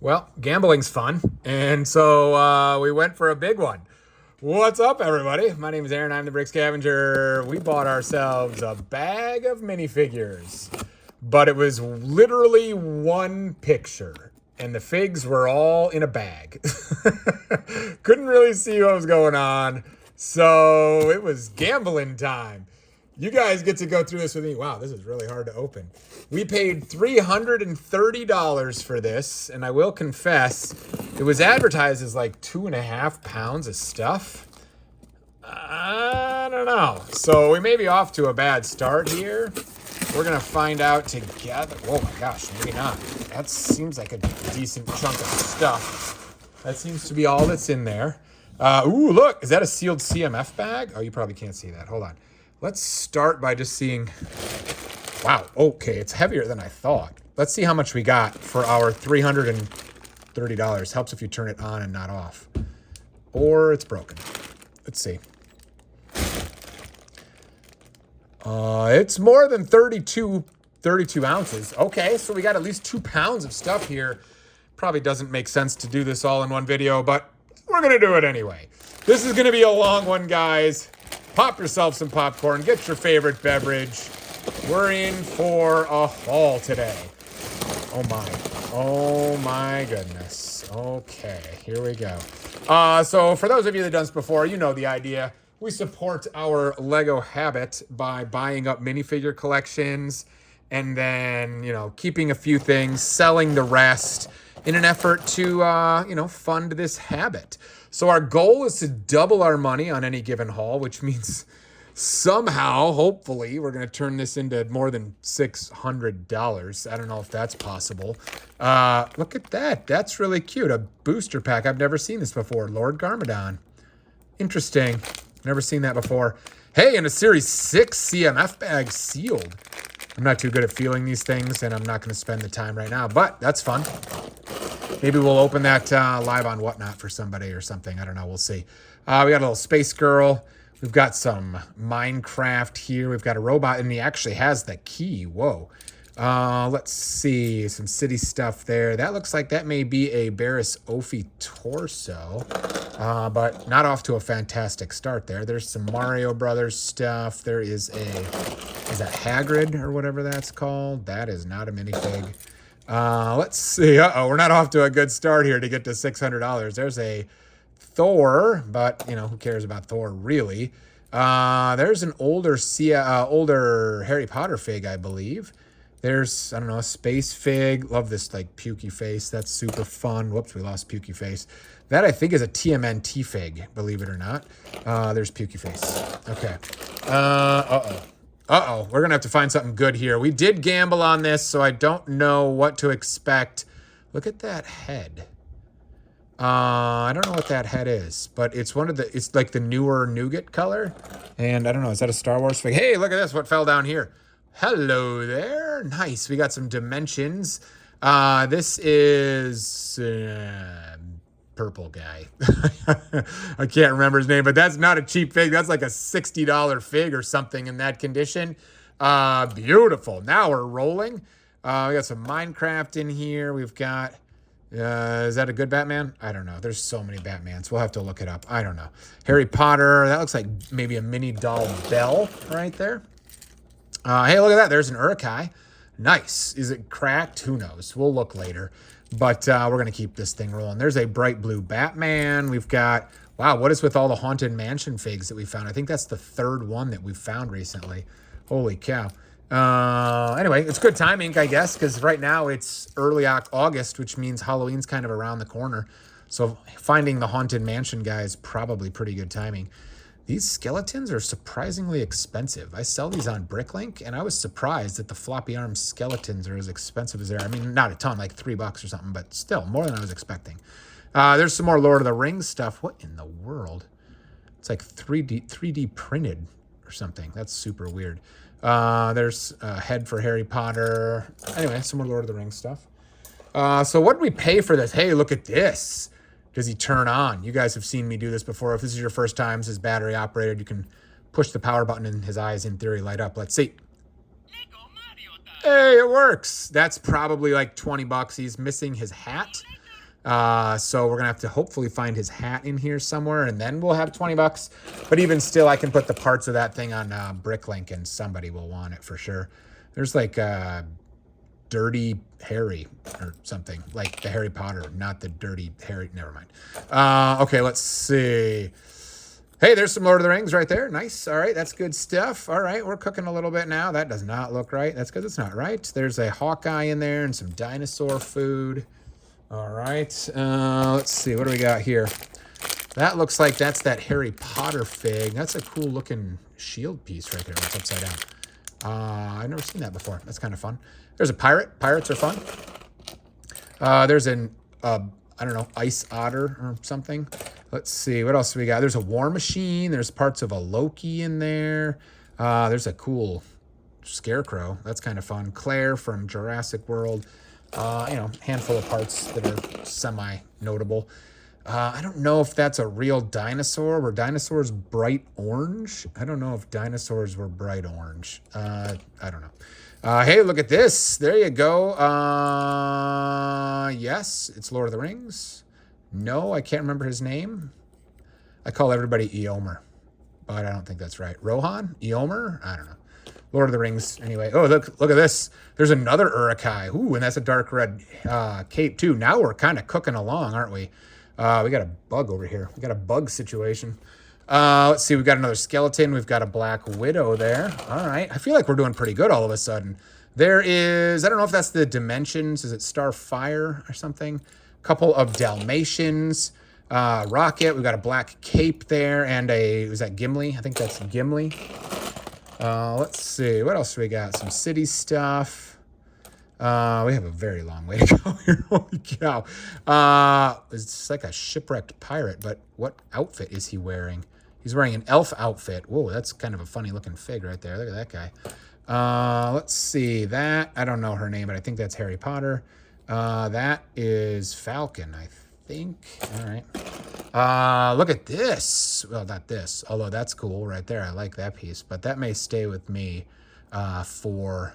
Well, gambling's fun, and so we went for a big one. What's up, everybody? My name is Aaron. I'm the Brick Scavenger. We bought ourselves a bag of minifigures, but it was literally one picture, and the figs were all in a bag. Couldn't really see what was going on, so it was gambling time. You guys get to go through this with me. Wow, this is really hard to open. We paid $330 for this, and I will confess, it was advertised as like 2.5 pounds of stuff. I don't know. So we may be off to a bad start here. We're going to find out together. Oh my gosh, maybe not. That seems like a decent chunk of stuff. That seems to be all that's in there. Ooh, look, is that a sealed CMF bag? Oh, you probably can't see that. Hold on. Let's start by just seeing, wow, okay, it's heavier than I thought. Let's see how much we got for our $330. Helps if you turn it on and not off. Or it's broken. Let's see. It's more than 32 ounces. Okay, so we got at least 2 pounds of stuff here. Probably doesn't make sense to do this all in one video, but we're going to do it anyway. This is going to be a long one, guys. Pop yourself some popcorn. Get your favorite beverage. We're in for a haul today. Oh my. Oh my goodness. Okay, here we go. So for those of you that have done this before, you know the idea. We support our Lego habit by buying up minifigure collections and then, keeping a few things, selling the rest in an effort to, fund this habit. So our goal is to double our money on any given haul, which means somehow, hopefully, we're going to turn this into more than $600. I don't know if that's possible. Look at that. That's really cute. A booster pack. I've never seen this before. Lord Garmadon. Interesting. Never seen that before. Hey, and a Series 6 CMF bag sealed. I'm not too good at feeling these things, and I'm not going to spend the time right now, but that's fun. Maybe we'll open that live on Whatnot for somebody or something. I don't know. We'll see. We got a little space girl. We've got some Minecraft here. We've got a robot, and he actually has the key. Whoa. Let's see. Some city stuff there. That looks like that may be a Barris Ophi torso, but not off to a fantastic start there. There's some Mario Brothers stuff. There is that Hagrid or whatever that's called? That is not a minifig. Let's see. Uh-oh, we're not off to a good start here to get to $600. There's a Thor, but, who cares about Thor, really? There's an older Harry Potter fig, I believe. There's, I don't know, a space fig. Love this, pukey face. That's super fun. Whoops, we lost pukey face. That, I think, is a TMNT fig, believe it or not. There's pukey face. Okay. Uh-oh, we're going to have to find something good here. We did gamble on this, so I don't know what to expect. Look at that head. I don't know what that head is, but it's it's like the newer nougat color. And I don't know, is that a Star Wars fig? Hey, look at this, what fell down here. Hello there. Nice, we got some dimensions. This is purple guy. I can't remember his name, but that's not a cheap fig. That's like a $60 fig or something in that condition. Beautiful. Now we're rolling. We got some Minecraft in here. We've got, is that a good Batman? I don't know. There's so many Batmans. We'll have to look it up. I don't know. Harry Potter. That looks like maybe a mini doll Belle right there. Hey, look at that. There's an Uruk-hai. Nice. Is it cracked? Who knows? We'll look later. But we're going to keep this thing rolling. There's a bright blue Batman. We've got, wow, what is with all the Haunted Mansion figs that we found? I think that's the third one that we've found recently. Holy cow. Anyway, it's good timing, I guess, because right now it's early August, which means Halloween's kind of around the corner. So finding the Haunted Mansion guy is probably pretty good timing. These skeletons are surprisingly expensive. I sell these on Bricklink, and I was surprised that the floppy arm skeletons are as expensive as they are. I mean, not a ton, like $3 or something, but still more than I was expecting. There's some more Lord of the Rings stuff. What in the world? It's like 3D printed or something. That's super weird. There's a head for Harry Potter. Anyway, some more Lord of the Rings stuff. So what did we pay for this? Hey, look at this. Does he turn on? You guys have seen me do this before. If this is your first time, this is battery operated. You can push the power button and his eyes, in theory, light up. Let's see. Hey, it works. That's probably like 20 bucks. He's missing his hat. So we're gonna have to hopefully find his hat in here somewhere, and then we'll have 20 bucks. But even still, I can put the parts of that thing on Bricklink, and somebody will want it for sure. There's like Dirty Harry or something, like the Harry Potter, not the Dirty Harry. Never mind. Okay, let's see. Hey, there's some Lord of the Rings right there. Nice. All right, that's good stuff. All right, we're cooking a little bit now. That does not look right. That's because it's not right. There's a Hawkeye in there and some dinosaur food. All right, let's see. What do we got here? That looks like that's that Harry Potter fig. That's a cool looking shield piece right there. It's upside down. I've never seen that before. That's kind of fun. There's a pirate. Pirates are fun. There's an, I don't know, ice otter or something. Let's see. What else do we got? There's a war machine. There's parts of a Loki in there. There's a cool scarecrow. That's kind of fun. Claire from Jurassic World. Handful of parts that are semi-notable. I don't know if that's a real dinosaur. Were dinosaurs bright orange? I don't know if dinosaurs were bright orange. I don't know. Hey, look at this. There you go. Yes, it's Lord of the Rings. No, I can't remember his name. I call everybody Eomer, but I don't think that's right. Rohan? Eomer? I don't know. Lord of the Rings. Anyway, oh, look at this. There's another Uruk-hai. Ooh, and that's a dark red cape too. Now we're kind of cooking along, aren't we? We got a bug over here. We got a bug situation. Let's see. We've got another skeleton. We've got a Black Widow there. All right. I feel like we're doing pretty good all of a sudden. There is, I don't know if that's the dimensions. Is it Starfire or something? A couple of Dalmatians. Rocket. We've got a black cape there and was that Gimli? I think that's Gimli. Let's see. What else do we got? Some city stuff. We have a very long way to go here. Holy cow. It's like a shipwrecked pirate, but what outfit is he wearing? He's wearing an elf outfit. Whoa, that's kind of a funny looking fig right there. Look at that guy. Let's see. That, I don't know her name, but I think that's Harry Potter. That is Falcon, I think. All right. Look at this. Well, not this, although that's cool right there. I like that piece, but that may stay with me for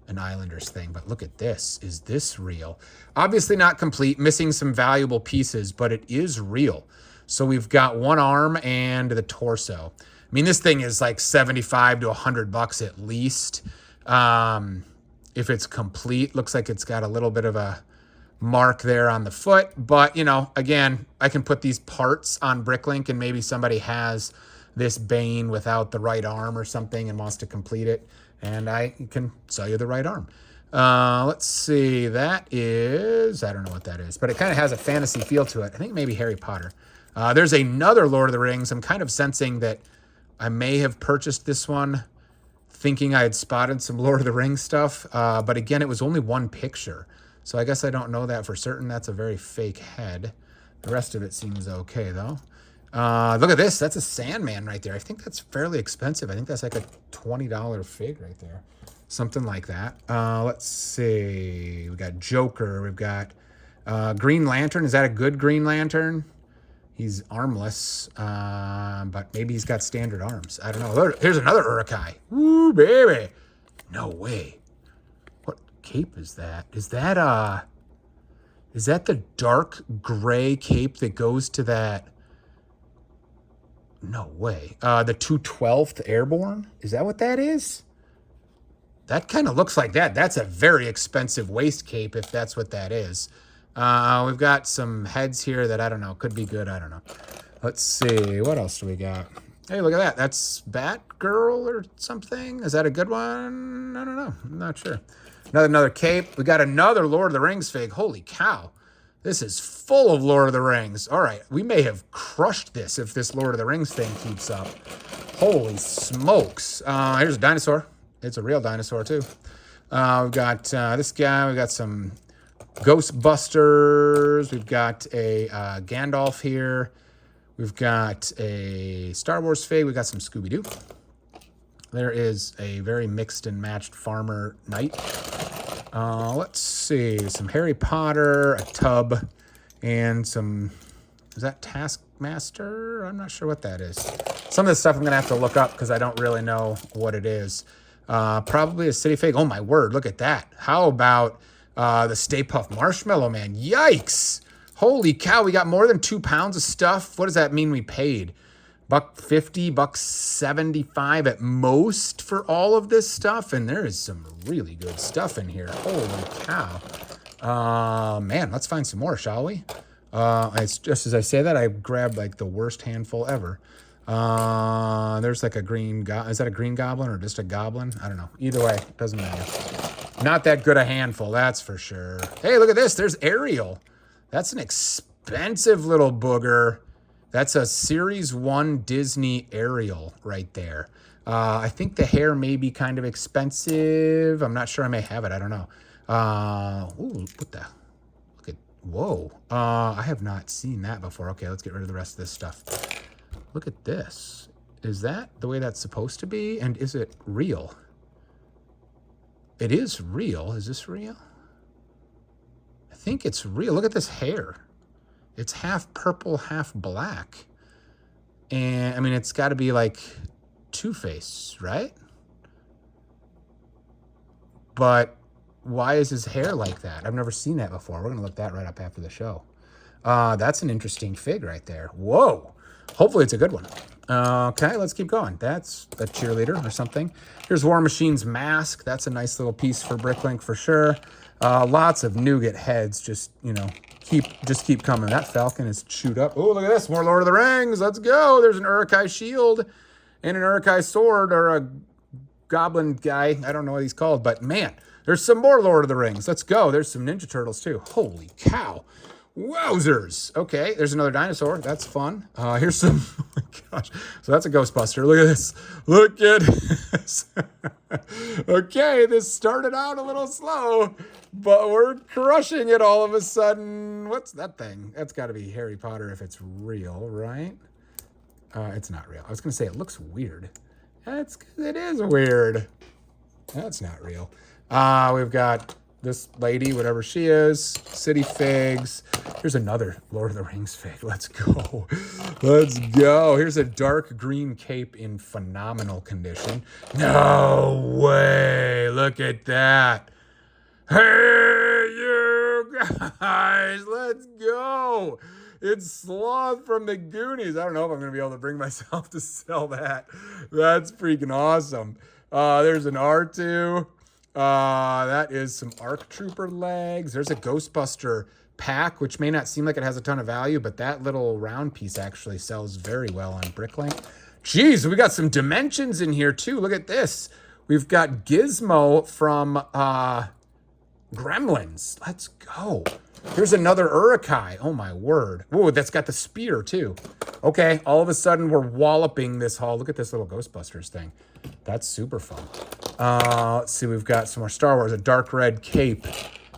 an Islanders thing. But look at this. Is this real? Obviously not complete, missing some valuable pieces, but it is real. So we've got one arm and the torso. I mean, this thing is like 75 to 100 bucks at least. If it's complete, looks like it's got a little bit of a mark there on the foot, but again, I can put these parts on Bricklink and maybe somebody has this Bane without the right arm or something and wants to complete it, and I can sell you the right arm. Let's see, that is, I don't know what that is, but it kind of has a fantasy feel to it. I think maybe Harry Potter. There's another Lord of the Rings. I'm kind of sensing that I may have purchased this one thinking I had spotted some Lord of the Rings stuff, but again, it was only one picture. So I guess I don't know that for certain. That's a very fake head. The rest of it seems okay, though. Look at this. That's a Sandman right there. I think that's fairly expensive. I think that's like a $20 fig right there. Something like that. Let's see. We've got Joker. We've got Green Lantern. Is that a good Green Lantern? He's armless, but maybe he's got standard arms. I don't know. Here's another Uruk-hai. Woo, baby. No way. Cape is that? Is that the dark gray cape that goes to that? No way. The 212th Airborne? Is that what that is? That kind of looks like that. That's a very expensive waist cape if that's what that is. We've got some heads here that I don't know. Could be good. I don't know. Let's see. What else do we got? Hey, look at that. That's Batgirl or something. Is that a good one? I don't know. I'm not sure. Another cape. We got another Lord of the Rings fig. Holy cow. This is full of Lord of the Rings. All right. We may have crushed this if this Lord of the Rings thing keeps up. Holy smokes. Here's a dinosaur. It's a real dinosaur, too. We've got this guy. We've got some Ghostbusters. We've got a Gandalf here. We've got a Star Wars fig. We've got some Scooby-Doo. There is a very mixed and matched farmer knight. Let's see, some Harry Potter, a tub, and some, is that Taskmaster? I'm not sure what that is. Some of this stuff I'm going to have to look up because I don't really know what it is. Probably a City Fig. Oh, my word, look at that. How about the Stay Puft Marshmallow Man? Yikes. Holy cow, we got more than 2 pounds of stuff. What does that mean we paid? $1.50, $1.75 at most for all of this stuff. And there is some really good stuff in here. Holy cow. Man, let's find some more, shall we? It's just as I say that, I grabbed like the worst handful ever. There's like a green is that a green goblin or just a goblin? I don't know. Either way, doesn't matter. Not that good a handful, that's for sure. Hey, look at this. There's Ariel. That's an expensive little booger. That's a Series 1 Disney Ariel right there. I think the hair may be kind of expensive. I'm not sure. I may have it. I don't know. Ooh, what the? Look at, whoa. I have not seen that before. Okay, let's get rid of the rest of this stuff. Look at this. Is that the way that's supposed to be? And is it real? It is real. Is this real? I think it's real. Look at this hair. It's half purple, half black. And, I mean, it's got to be like Two-Face, right? But why is his hair like that? I've never seen that before. We're going to look that right up after the show. That's an interesting fig right there. Whoa. Hopefully it's a good one. Okay, let's keep going. That's a cheerleader or something. Here's War Machine's mask. That's a nice little piece for Bricklink for sure. Lots of nougat heads. Just, you know, keep coming. That falcon is chewed up. Oh, look at this. More Lord of the Rings. Let's go. There's an Uruk-hai shield and an Uruk-hai sword or a goblin guy. I don't know what he's called, but man, there's some more Lord of the Rings. Let's go. There's some Ninja Turtles too. Holy cow. Wowzers. Okay, there's another dinosaur. That's fun. Here's some, oh my gosh. So that's a Ghostbuster. Look at this. Look at this. Okay, this started out a little slow, but we're crushing it all of a sudden. What's that thing? That's got to be Harry Potter if it's real, right? It's not real. I was going to say it looks weird. It is weird. That's not real. We've got this lady, whatever she is, city figs. Here's another Lord of the Rings fig. Let's go. Let's go. Here's a dark green cape in phenomenal condition. No way. Look at that. Hey, you guys. Let's go. It's Sloth from the Goonies. I don't know if I'm going to be able to bring myself to sell that. That's freaking awesome. There's an R2. That is some ARC Trooper legs. There's a Ghostbuster pack, which may not seem like it has a ton of value, but that little round piece actually sells very well on Bricklink. Jeez, we got some dimensions in here too. Look at this. We've got Gizmo from Gremlins. Let's go. Here's another Uruk-hai. Oh my word. Ooh, that's got the spear too. Okay, all of a sudden we're walloping this haul. Look at this little Ghostbusters thing. That's super fun. Let's see, we've got some more Star Wars, a dark red cape.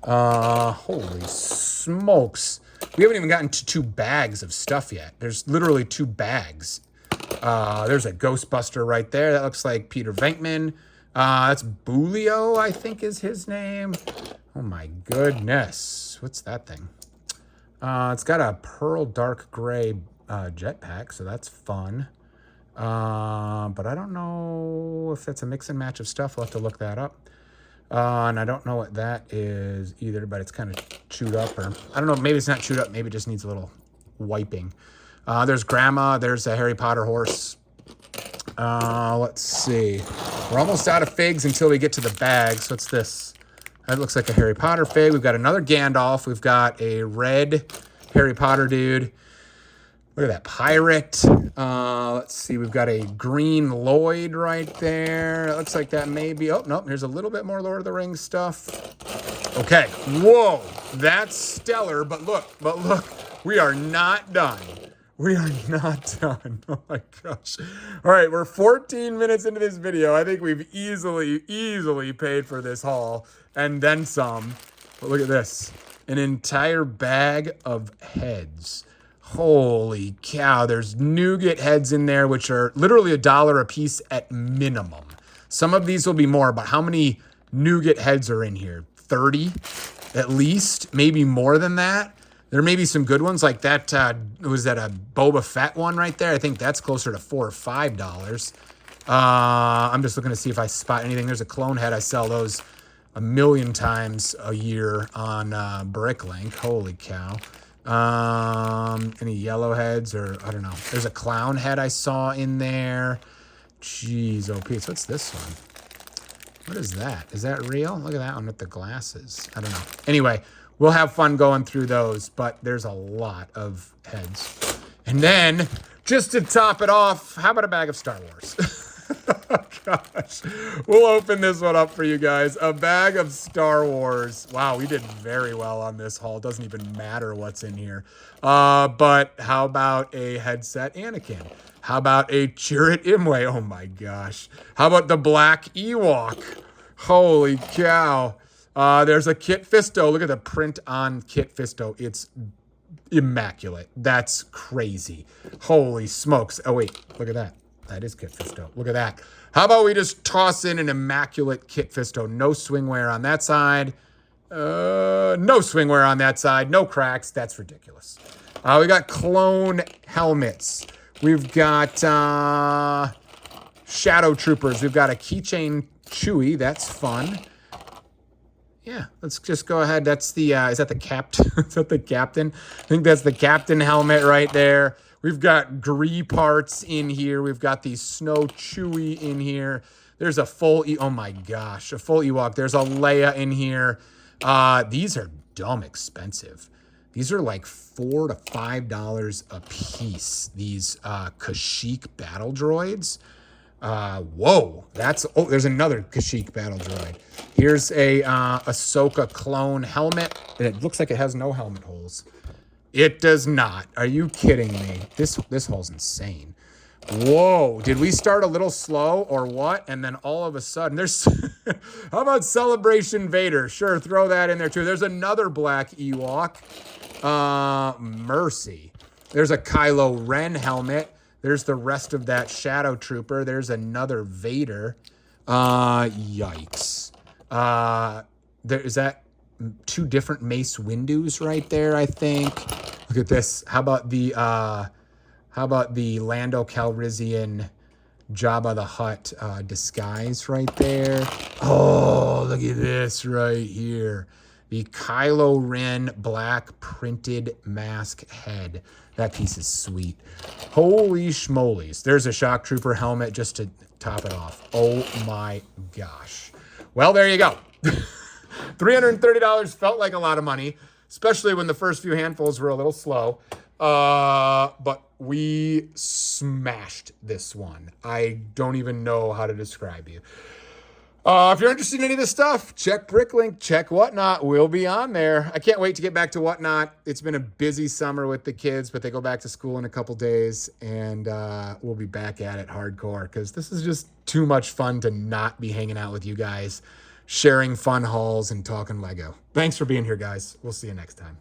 Holy smokes. We haven't even gotten to 2 bags of stuff yet. There's literally 2 bags. There's a Ghostbuster right there. That looks like Peter Venkman. That's Boolio, I think is his name. Oh my goodness. What's that thing? It's got a pearl dark gray jetpack, so that's fun. But I don't know if that's a mix and match of stuff. We'll have to look that up. And I don't know what that is either, but it's kind of chewed up, or I don't know, maybe it's not chewed up, maybe it just needs a little wiping. There's Grandma, there's a Harry Potter horse. Let's see. We're almost out of figs until we get to the bags. What's this? That looks like a Harry Potter fig. We've got another Gandalf. We've got a red Harry Potter dude. Look at that pirate. Let's see. We've got a green Lloyd right there. It looks like that may be. Oh, no. Here's a little bit more Lord of the Rings stuff. Okay. Whoa. That's stellar. But look. We are not done. We are not done. Oh my gosh. All right. We're 14 minutes into this video. I think we've easily paid for this haul and then some. But look at this. An entire bag of heads. Holy cow, there's nougat heads in there, which are literally $1 a piece at minimum. Some of these will be more, but how many nougat heads are in here? 30 at least, maybe more than that. There may be some good ones like that. Was that a Boba Fett one right there? I think that's closer to $4 or $5. I'm just looking to see if I spot anything. There's a clone head. I sell those 1 million times a year on Bricklink. Holy cow. Any yellow heads or I don't know. There's a clown head I saw in there. Jeez, oh Pete, what's this one? What is that? Is that real? Look at that one with the glasses. I don't know. Anyway, we'll have fun going through those, but there's a lot of heads. And then, just to top it off, how about a bag of Star Wars? Oh, gosh. We'll open this one up for you guys. A bag of Star Wars. Wow, we did very well on this haul. Doesn't even matter what's in here. But how about a headset Anakin? How about a Chirrut Imwe? Oh, my gosh. How about the Black Ewok? Holy cow. There's a Kit Fisto. Look at the print on Kit Fisto. It's immaculate. That's crazy. Holy smokes. Oh, wait. Look at that. That is Kit Fisto. Look at that. How about we just toss in an immaculate Kit Fisto? No swingwear on that side. No swingwear on that side. No cracks. That's ridiculous. We got clone helmets. We've got Shadow Troopers. We've got a keychain Chewie. That's fun. Yeah, let's just go ahead. That's the, is that the captain? Is that the captain? I think that's the captain helmet right there. We've got Gree parts in here. We've got the Snow Chewie in here. There's a full, oh my gosh, a full Ewok. There's a Leia in here. These are dumb expensive. These are like $4 to $5 a piece. These Kashyyyk battle droids. Whoa, that's, oh, there's another Kashyyyk battle droid. Here's a Ahsoka clone helmet. And it looks like it has no helmet holes. It does not. Are you kidding me? This hole's insane. Whoa, did we start a little slow or what? And then all of a sudden, there's, how about Celebration Vader? Sure, throw that in there too. There's another Black Ewok. Mercy. There's a Kylo Ren helmet. There's the rest of that Shadow Trooper. There's another Vader. Yikes. Is that two different Mace Windows right there, I think. Look at this. How about the Lando Calrissian Jabba the Hutt disguise right there? Oh, look at this right here. The Kylo Ren black printed mask head. That piece is sweet. Holy schmolies. There's a Shock Trooper helmet just to top it off. Oh my gosh. Well, there you go. $330 felt like a lot of money, especially when the first few handfuls were a little slow. But we smashed this one. I don't even know how to describe you. If you're interested in any of this stuff, check Bricklink, check Whatnot. We'll be on there. I can't wait to get back to Whatnot. It's been a busy summer with the kids, but they go back to school in a couple days, and we'll be back at it hardcore because this is just too much fun to not be hanging out with you guys, sharing fun hauls and talking Lego. Thanks for being here, guys. We'll see you next time.